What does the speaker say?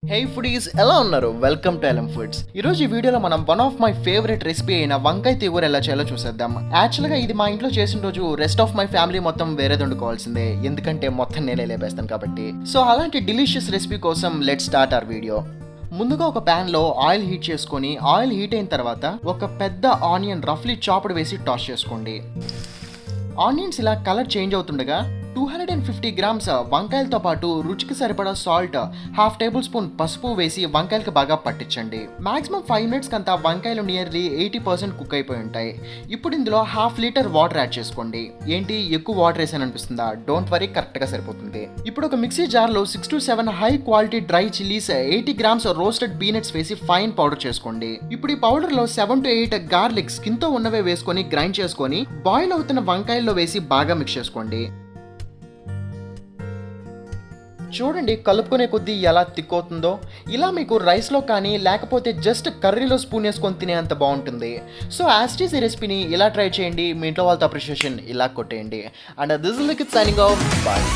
హే foodies ఎలా ఉన్నారు? Welcome to Elam foods. ఈ రోజు ఈ వీడియోలో మనం one of my favourite recipe అయిన వంకాయ తీగూర ఎలా చేయాలో చూసేద్దాం. యాక్చువల్గా ఇది మా ఇంట్లో చేసిన రోజు రెస్ట్ ఆఫ్ మై ఫ్యామిలీ మొత్తం వేరేది వండుకోవాల్సిందే, ఎందుకంటే మొత్తం నేనే లేపేస్తాను కాబట్టి. సో అలాంటి డిలీషియస్ రెసిపీ కోసం లెట్స్ స్టార్ట్ అవర్ వీడియో. ముందుగా ఒక ప్యాన్ లో ఆయిల్ హీట్ చేసుకొని, ఆయిల్ హీట్ అయిన తర్వాత ఒక పెద్ద ఆనియన్ రఫ్లీ చాప్డ్ వేసి టాస్ చేసుకోండి. ఆనియన్స్ ఇలా కలర్ చేంజ్ అవుతుండగా 250 గ్రామ్స్ వంకాయలతో పాటు రుచికి సరిపడా సాల్ట్, హాఫ్ టేబుల్ స్పూన్ పసుపు వేసి వంకాయలకు బాగా పట్టించండి. మాక్సిమం 5 మినిట్స్ కంతా వంకాయలు నియర్లీ 80% కుక్ అయిపోయి ఉంటాయి. ఇప్పుడు ఇందులో హాఫ్ లీటర్ వాటర్ యాడ్ చేసుకోండి. ఏంటి ఎక్కువ వాటర్ వేసాను అనిపిస్తుందా? డోంట్ వరీ, కరెక్ట్ గా సరిపోతుంది. ఇప్పుడు ఒక మిక్సీ జార్ లో 6 to 7 high quality dry chillies, 80 grams roasted peanuts వేసి ఫైన్ పౌడర్ చేసుకోండి. ఇప్పుడు ఈ పౌడర్ లో 7 to 8 గార్లిక్ స్కిన్ తో ఉన్నవే వేసుకొని గ్రైండ్ చేసుకొని బాయిల్ అవుతున్న వంకాయల్లో వేసి బాగా మిక్స్ చేసుకోండి. చూడండి కలుపుకునే కొద్దీ ఎలా థిక్ అవుతుందో. ఇలా మీకు రైస్లో కానీ లేకపోతే జస్ట్ కర్రీలో స్పూన్ వేసుకొని తినేంత బాగుంటుంది. సో యాస్టీస్ ఈ రెసిపీని ఇలా ట్రై చేయండి, మీ ఇంట్లో వాళ్ళతో అప్రిషియేషన్ ఇలా కొట్టేయండి. And this is Likhith signing off. Bye.